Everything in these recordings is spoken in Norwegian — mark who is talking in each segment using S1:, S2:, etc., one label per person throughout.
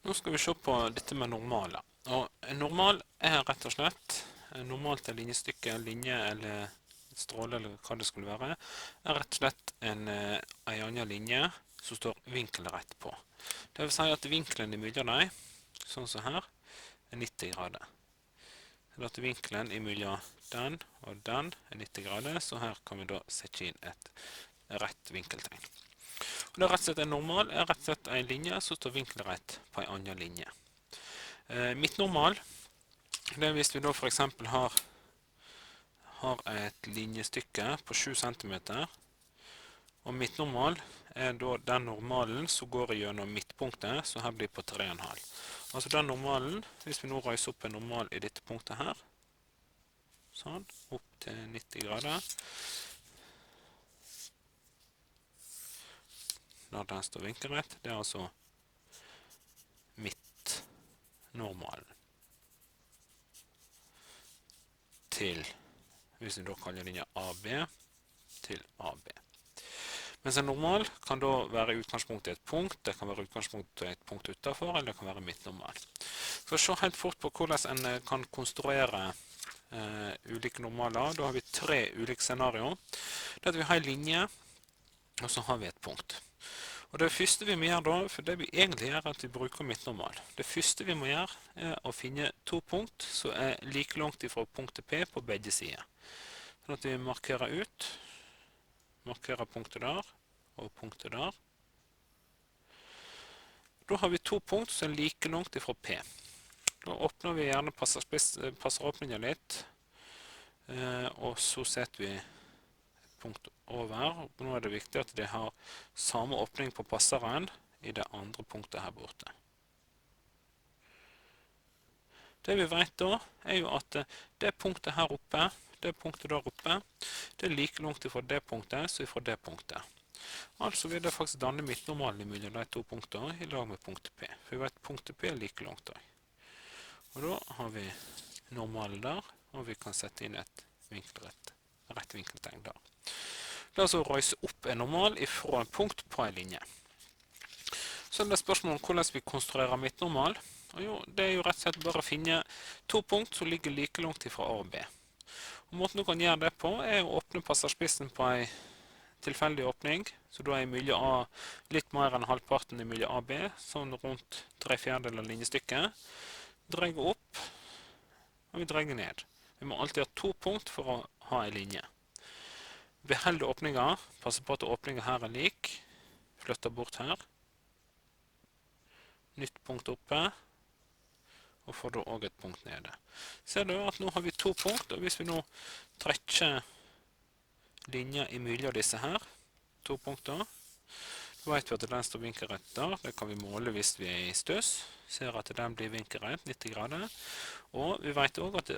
S1: Nå skal vi se på dette med normale. Og en normal er rett og slett, normalt er linjestykke, linje eller stråle eller hva det skulle være, er rett og slett en annen linje som står vinkelrett på. Det vil si at vinkelen imellom dem, sånn som her, er 90 grader. Så at vinkelen imellom den og den er 90 grader, så her kan vi da sette inn et rett vinkeltegn. Og det er rett og slett en normal er rett og slett en linje som står vinkelrett på en annen linje. Midtnormal, det er hvis vi da for eksempel har et linjestykke på 7 cm, og midtnormal er da den normalen som går gjennom midtpunktet, som her blir på 3,5. Altså den normalen, hvis vi nå reiser opp en normal i dette punktet her, sånn, opp til 90 grader, når den står vinkelrett, det er altså midtnormalen til, hvis vi da kaller linja AB, til AB. Mens en normal kan da være utgangspunktet i et punkt, det kan være utgangspunktet i et punkt utenfor, eller det kan være midtnormal. Så se helt fort på hvordan en kan konstruere ulike normaler. Da har vi 3 ulike scenarioer. Det er at vi har en linje, og så har vi et punkt. Og det første vi må gjøre da, for det vi egentlig gjør er at vi bruker midtnormal. Det første vi må gjøre er å finne 2 punkt som er like langt fra punktet P på begge sider. Sånn at vi markerer ut, markerer punktet der og punktet der. Da har vi 2 punkt som er like langt fra P. Da åpner vi gjerne passeråpningen litt, og så setter vi punkt over. Nå er det viktig at det har samme åpning på passeren i det andre punktet her borte. Det vi vet da, er jo at det punktet her oppe, det punktet der oppe, det er like langt fra det punktet som fra det punktet. Altså vil det faktisk danne midtnormalen mellom de 2 punktene i lag med punktet P. For vi vet punktet P er like langt da. Og da har vi normalen der, og vi kan sette inn et rett vinkeltegn der. Det er altså å reise opp en normal fra en punkt på en linje. Så er det spørsmålet om hvordan vi konstruerer midtnormal. Og jo, det er jo rett og slett bare å finne 2 punkt som ligger like langt fra A og B. Og måten du kan gjøre det på er å åpne passasjerspissen på en tilfeldig åpning, så da er mellom A litt mer enn halvparten mellom A og B, sånn rundt 3/4 av linjestykket. Dreier opp, og vi dreier ned. Vi må alltid ha 2 punkt for å ha en linje. Beholde åpninger, passe på at åpningen her er lik, flytter bort her. Nytt punkt oppe, og får da også et punkt nede. Ser du at nå har vi 2 punkt, og hvis vi nå trekker linjer imellom disse her, 2 punkter, så vet vi at den står vinkelrett der. Det kan vi måle hvis vi er i støs. Ser at den blir vinkelrett, 90 grader. Og vi vet også at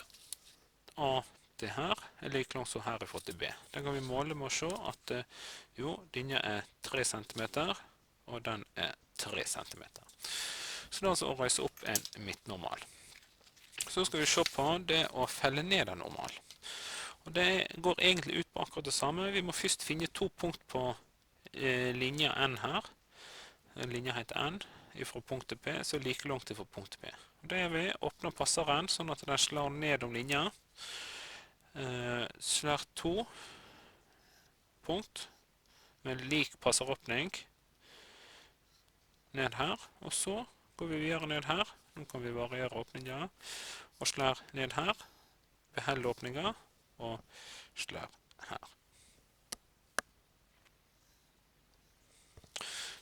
S1: A til her er like langt som herifra til B. Den kan vi måle med å se at jo, linja er 3 cm, og den er 3 cm. Så det er altså å reise opp en midtnormal. Så skal vi se på det å felle ned en normal. Og det går egentlig ut på akkurat det samme. Vi må først finne 2 punkt på linja N her. Linja heter N, fra punktet P, så like langt fra punktet P. Og det er vi åpner passeren, sånn at den slår ned om linja. Slår 2 punkt med lik passeråpning ned her, og så går vi videre ned her. Nå kan vi variere åpninger, og slår ned her, beholder åpninger, og slår her.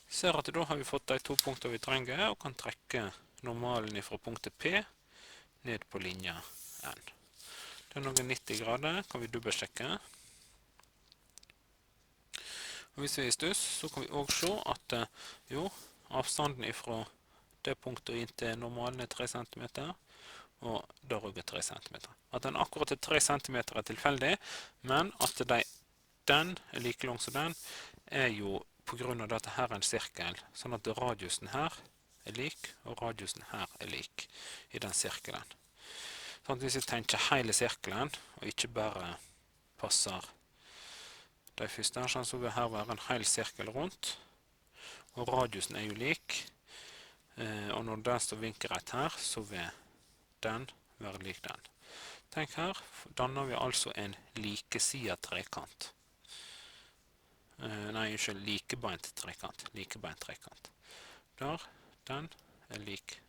S1: Ser at da har vi fått de 2 punktene vi trenger, og kan trekke normalen fra punktet P ned på linja N. Det er noen 90 grader, kan vi dobbeltsjekke. Og hvis vi er i stuss, så kan vi også se at jo, avstanden fra det punktet inn til normalen er 3 cm, og der også er 3 cm. At den akkurat er 3 cm er tilfeldig, men at den er like lang som den, er jo på grunn av at dette her er en sirkel, sånn at radiusen her er lik, og radiusen her er lik i den sirkelen. Sånn at hvis vi tenker hele sirkelen, og ikke bare passer de første her, så vil her være en hel sirkel rundt, og radiusen er jo lik. Og når den står vinkelrett her, så vil den være lik den. Tenk her, danner vi altså en likesidet trekant. Nei, unnskyld, likebeint trekant. Der, den er lik